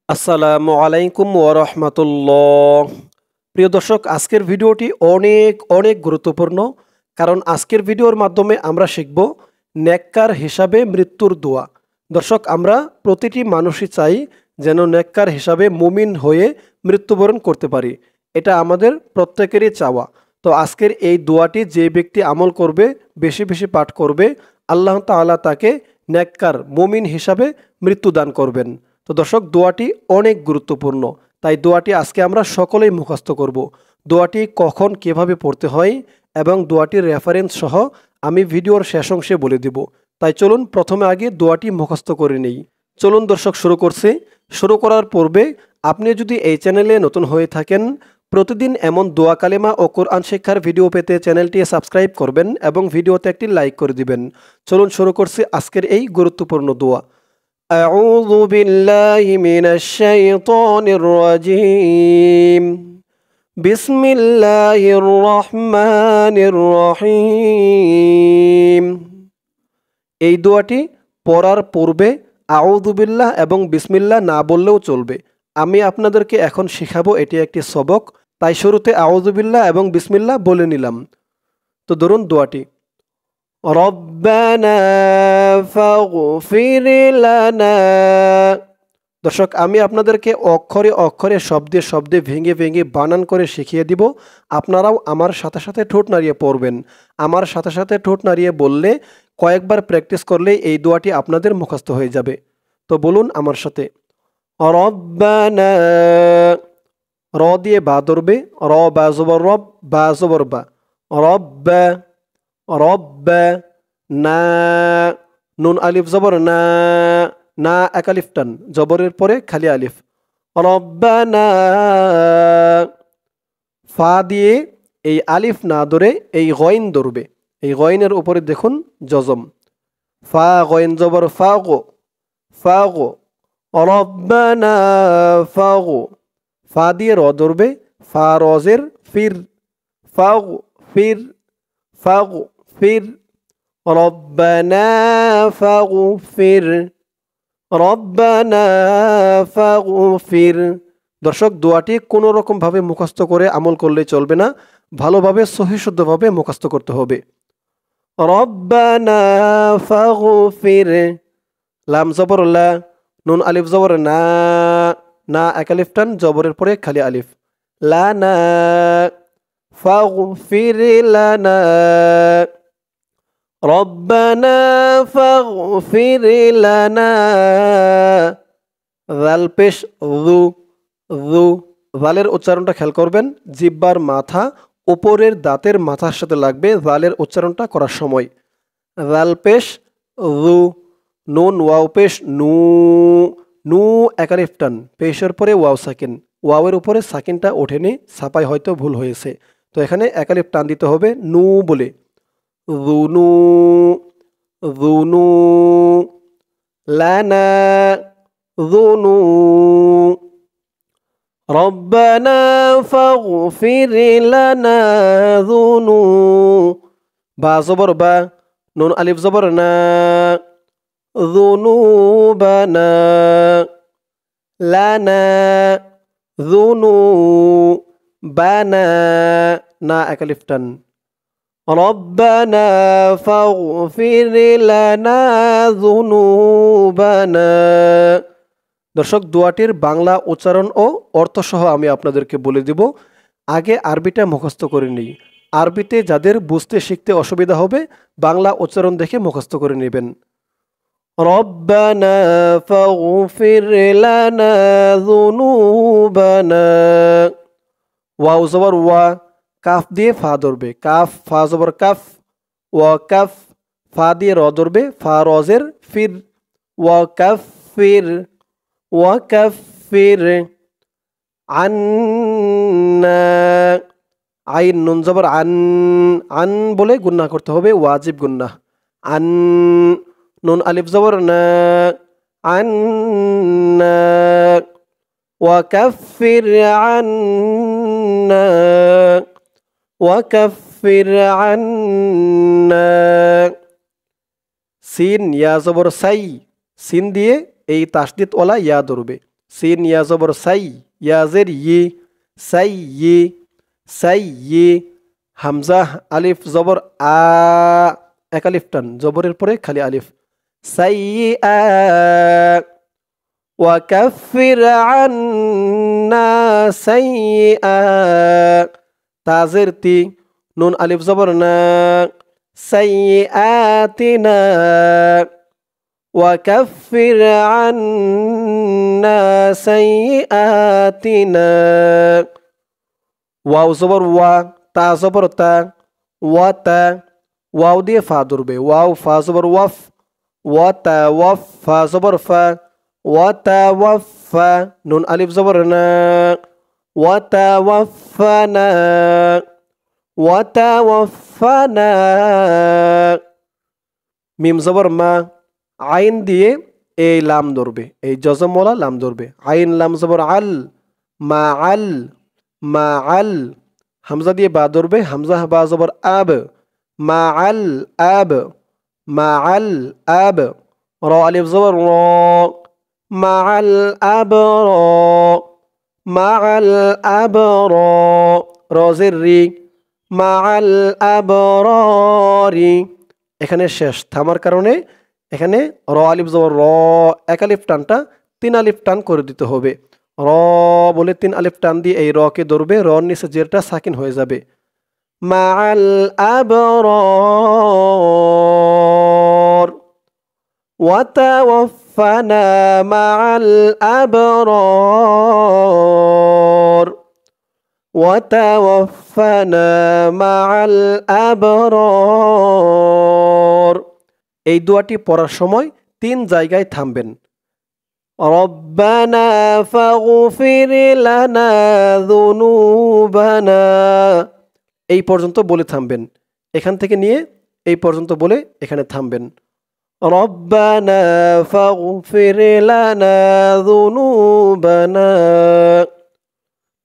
আসসালামু আলাইকুম ওয়া রাহমাতুল্লাহ। প্রিয় দর্শক, আজকের ভিডিওটি অনেক অনেক গুরুত্বপূর্ণ, কারণ আজকের ভিডিওর মাধ্যমে আমরা শিখব নেককার হিসাবে মৃত্যুর দোয়া। দর্শক, আমরা প্রতিটি মানুষই চাই যেন নেককার হিসাবে মুমিন হয়ে মৃত্যুবরণ করতে পারি। এটা আমাদের প্রত্যেকেরই চাওয়া। তো আজকের এই দোয়াটি যে ব্যক্তি আমল করবে, বেশি বেশি পাঠ করবে, আল্লাহ তাআলা তাকে নেককার মুমিন হিসাবে মৃত্যু দান করবেন। তো দর্শক, দোয়াটি অনেক গুরুত্বপূর্ণ, তাই দোয়াটি আজকে আমরা সকলেই মুখস্থ করব। দোয়াটি কখন কিভাবে পড়তে হয় এবং দোয়াটির রেফারেন্স সহ আমি ভিডিওর শেষ অংশে বলে দিব। তাই চলুন প্রথমে আগে দোয়াটি মুখস্থ করে নেই। চলুন দর্শক, শুরু করছি। শুরু করার পূর্বে আপনি যদি এই চ্যানেলে নতুন হয়ে থাকেন, প্রতিদিন এমন দোয়া কালেমা ও কোরআন শিক্ষার ভিডিও পেতে চ্যানেলটি সাবস্ক্রাইব করবেন এবং ভিডিওতে একটি লাইক করে দিবেন। চলুন শুরু করছি আজকের এই গুরুত্বপূর্ণ দোয়া। أعوذ بالله من الشيطان الرجيم بسم الله الرحمن الرحيم। এই দোয়াটি পড়ার পূর্বে আউযু বিল্লাহ এবং বিসমিল্লাহ না বললেও চলবে। আমি আপনাদেরকে এখন শেখাবো, এটি একটি সবক, তাই শুরুতে আউযু বিল্লাহ এবং বিসমিল্লাহ বলে নিলাম। তো ধরুন দোয়াটি, রব্বানা ফাগফির লানা। দর্শক, আমি আপনাদেরকে অক্ষরে অক্ষরে শব্দে শব্দে ভেঙে ভেঙে বানান করে শিখিয়ে দিব। আপনারাও আমার সাথে সাথে ঠোঁট নাড়িয়ে পড়বেন। আমার সাথে সাথে ঠোঁট নাড়িয়ে বললে, কয়েকবার প্র্যাকটিস করলে এই দোয়াটি আপনাদের মুখস্থ হয়ে যাবে। তো বলুন আমার সাথে, রব্বানা। র দিয়ে বা ধরবে, র বা জবর রব, বা জবর বা, রব্বা রব্বা। না, নুন আলিফ জবর না, না এক আলিফ টান, জবরের পরে খালি আলিফ, রব্বানা। ফা দিয়ে এই আলিফ না ধরে এই গইন ধরবে, এই গইনের উপরে দেখুন জজম, ফা গইন জবর ফা গো, ফা গো, রব্বানা ফা গো। ফা দিয়ে র ধরবে, ফা রজের ফির, ফা গো ফির, ফা গো ফির, রব্বানা ফাগফির, রব্বানা ফাগফির। দর্শক, দোয়াটি কোনো রকমভাবে মুখস্থ করে আমল করলে চলবে না, ভালোভাবে সহিশুদ্ধভাবে মুখস্থ করতে হবে। রব্বানা ফাগফির, লাম জবর লা, নুন আলিফ জবর না, না এক আলিফ টান, জবরের পরে খালি আলিফ, লানা ফাগফির লানা, রব্বানা ফাগফির লানা। জাল পেশ যু, যু। জালের উচ্চারণটা খেয়াল করবেন, জিহ্বার মাথা উপরের দাঁতের মাথার সাথে লাগবে জালের উচ্চারণটা করার সময়। জাল পেশ যু। নুন ওয়াও পেশ নু, নু এক আলিফ টান, পেশের পরে ওয়াও সাকিন, ওয়াওয়ের উপরে সাকিনটা ওঠেনি, ছাপাই হয়তো ভুল হয়েছে, তো এখানে এক আলিফ টান দিতে হবে নু বলে। যুনু, যুনু, লানা যুনু, রব্বানা ফাগফির লানা যুনু। বা জবর বা, নুন আলিফ জবর না, যুনুবানা, লানা যুনুবানা, না এক আলিফ টান, রব্বানা ফাগফির লানা যুনুবানা। দর্শক, দোয়াটির বাংলা উচ্চারণ ও অর্থসহ আমি আপনাদেরকে বলে দিব। আগে আরবিটা মুখস্থ করে নিই। আরবিতে যাদের বুঝতে শিখতে অসুবিধা হবে, বাংলা উচ্চারণ দেখে মুখস্থ করে নেবেন। রব্বানা ফাগফির লানা যুনুবানা। ওয়াও জবর ওয়া, কাফ দিয়ে ফা ধরবে, কাফ, ফা জবর কাফ, ওয়া কাফ। ফা দিয়ে র ধরবে, ফা রজের ফির, ওয়া কাফ ফির, ওয়া কাফ ফির, আন্না। আইন নুন জবর আন, আন বলে গুন্না করতে হবে, ওয়াজিব গুন্না। আন, নুন আলিফ জবর না, আন্না। ওয়াকাফির আন্না, ওয়াকাফির আন্না। সিন ইয়া জবর সাই, সিন দিয়ে এই তাসদিদ ওয়ালা ইয়া ধরবে, সিন ইয়া জবর সাই, ইয়াজের ই, সাই ই, সাই ই। হামজা আলিফ জবর আ, এক আলিফ টান, জবরের পরে খালি আলিফ, সাই আ। ওয়াকাফির আন্না সাইয়্যা, তাজের তি, নুন আলিফ জবর না, সাইয়্যাতিনা। ওয়াকাফির আন্না সাইয়্যাতিনা। ওয়াও জবর ওয়া, তা জবর তা, ওয়া তা, ওয়াও দিয়ে ফা ধরবে, ওয়াও ফা জবর ওয়াফ, ওয়া তা ওয়াফ, ফা জবর ফা, ওয়াতাওয়াফা, নুন আলিফ জবর না, ওয়াতাওয়াফানা, ওয়াতাওয়াফানা। মিম জবর মা, আইন দিয়ে এই লাম ধরবে, এই জজমওয়ালা লাম ধরবে, আইন লাম জবর আল, মা আল, মা আল। হামজা দিয়ে বা ধরবে, হামজা বা জবর আব, মা আল আব, মা আল আব। র আলিফ জবর র, মাআল আবর, মাআল আবর, রজের রি, মাআল আবরারি। এখানে শেষ, থামার কারণে এখানে র আলিফ জবর র, এক আলিফ টানটা 3 আলিফ টান করে দিতে হবে। র বলে 3 আলিফ টান দিয়ে এই র কে ধরবে, রর নিচে জেরটা সাকিন হয়ে যাবে। মাআল আবরার, ওয়াতাওয়াফানা মাআল আবরার, ওয়াতাওয়াফানা মাআল আবরার। এই দোয়াটি পড়ার সময় 3 জায়গায় থামবেন। রব্বানা ফাগফির লানা যুনুবানা, এই পর্যন্ত বলে থামবেন। এখান থেকে নিয়ে এই পর্যন্ত বলে এখানে থামবেন। রব্বানা ফাগফির লানা যুনুবানা,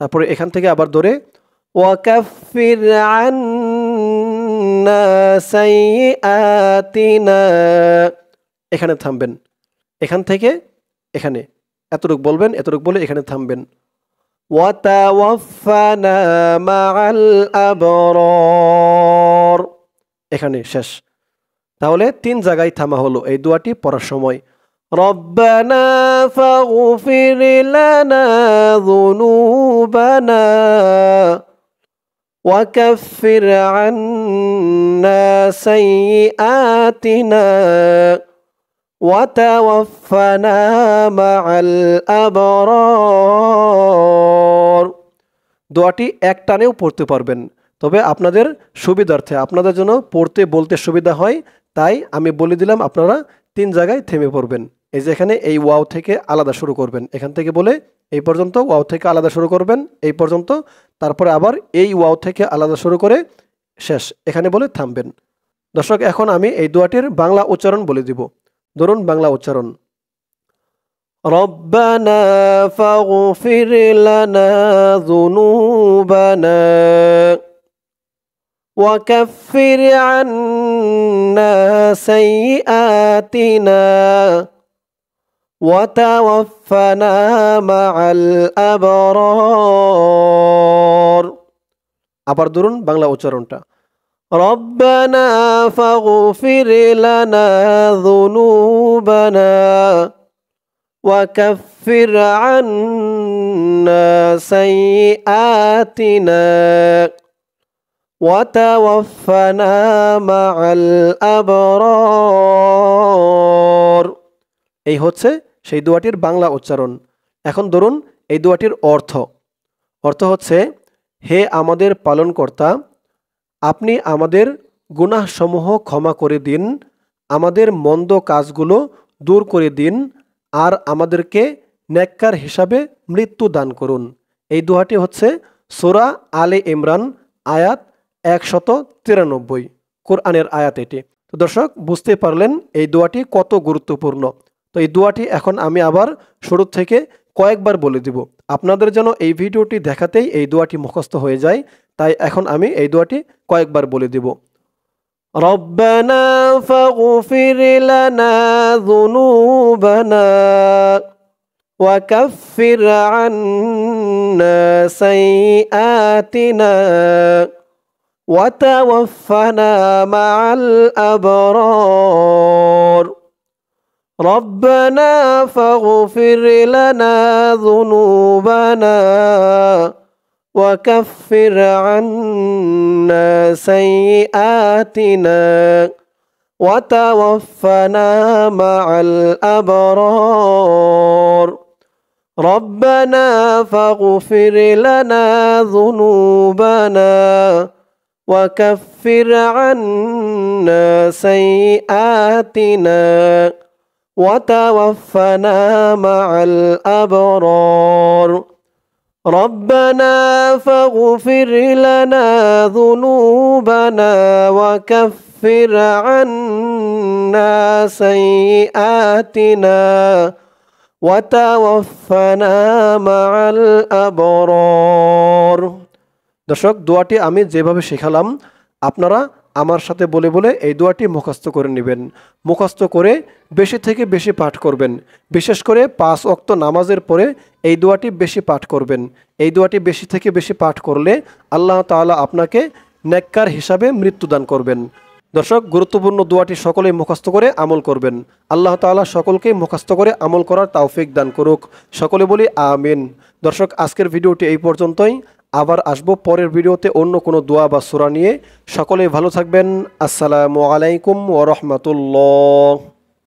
তারপরে এখান থেকে আবার ধরে ওয়াকাফির আন্না সাইয়্যাতিনা, এখানে থামবেন। এখান থেকে এখানে এতটুকু বলবেন, এতটুকু বলে এখানে থামবেন। ওয়াতাওয়াফানা মাআল আবরার, এখানে শেষ। তাহলে 3 জায়গায় থামা হলো এই দোয়াটি পড়ার সময়। রব্বানা ফাগফির লানা যুনুবানা ওয়াকাফির আন্না সাইয়্যাতিনা ওয়াতাওয়াফানা মাআল আবরার। দোয়াটি এক টানেও পড়তে পারবেন, তবে আপনাদের সুবিধার্থে, আপনাদের জন্য পড়তে বলতে সুবিধা হয়, তাই আমি বলে দিলাম আপনারা 3 জায়গায় থেমে পড়বেন। এই যে এখানে এই ওয়াও থেকে আলাদা শুরু করবেন, এখান থেকে বলে এই পর্যন্ত, ওয়াও থেকে আলাদা শুরু করবেন এই পর্যন্ত, তারপরে আবার এই ওয়াও থেকে আলাদা শুরু করে শেষ, এখানে বলে থামবেন। দর্শক, এখন আমি এই দোয়াটির বাংলা উচ্চারণ বলে দিব। ধরুন বাংলা উচ্চারণ। রব্বানা ফাগফির লানা যুনুবানা وكفر عنا سيئاتنا وتوفنا مع الأبرار। আবার ধরুন বাংলা উচ্চারণটা। ربنا فاغفر لنا ذنوبنا وكفر عنا سيئاتنا وتوفنا مع الأبرار। এই হচ্ছে সেই দোয়াটির বাংলা উচ্চারণ। এখন ধরুন এই দোয়াটির অর্থ। অর্থ হচ্ছে, হে আমাদের পালনকর্তা, আপনি আমাদের গুনাহসমূহ ক্ষমা করে দিন, আমাদের মন্দ কাজগুলো দূর করে দিন, আর আমাদেরকে নেককার হিসাবে মৃত্যু দান করুন। এই দোয়াটি হচ্ছে সূরা আলে ইমরান আয়াত 193, কোরআনের আয়াত এটি। তো দর্শক, বুঝতে পারলেন এই দোয়াটি কত গুরুত্বপূর্ণ। তো এই দোয়াটি এখন আমি আবার শুরু থেকে কয়েকবার বলে দিব, আপনাদের যেন এই ভিডিওটি দেখাতেই এই দোয়াটি মুখস্থ হয়ে যায়, তাই এখন আমি এই দোয়াটি কয়েকবার বলে দিব। রব্বানা ফাগফির লানা যুনুবানা وكفر عنا سيئاتنا وتوفنا مع الأبرار ربنا فاغفر لنا ذنوبنا وكفر عنا سيئاتنا وتوفنا مع الأبرار ربنا فاغفر لنا ذنوبنا وكفر عنا سيئاتنا وتوفنا مع الأبرار ربنا فاغفر لنا ذنوبنا وكفر عنا سيئاتنا وتوفنا مع الأبرار দর্শক দোয়াটি আমি যেভাবে শেখালাম আপনারা আমার সাথে বলে বলে এই দোয়াটি মুখস্থ করে নেবেন মুখস্থ করে বেশি থেকে বেশি পাঠ করবেন বিশেষ করে 5 ওয়াক্ত নামাজের পরে এই দোয়াটি বেশি পাঠ করবেন এই দোয়াটি বেশি থেকে বেশি পাঠ করলে আল্লাহ তাআলা আপনাকে নেককার হিসাবে মৃত্যুদান করবেন দর্শক গুরুত্বপূর্ণ দোয়াটি সকলেই মুখস্থ করে আমল করবেন আল্লাহ তাআলা সকলকে মুখস্থ করে আমল করার তৌফিক দান করুক সকলে বলি আমিন দর্শক আজকের ভিডিওটি এই পর্যন্তই আবার আসবো পরের ভিডিওতে অন্য কোনো দোয়া বা সূরা নিয়ে সকলেই ভালো থাকবেন আসসালামু আলাইকুম ওয়া রাহমাতুল্লাহ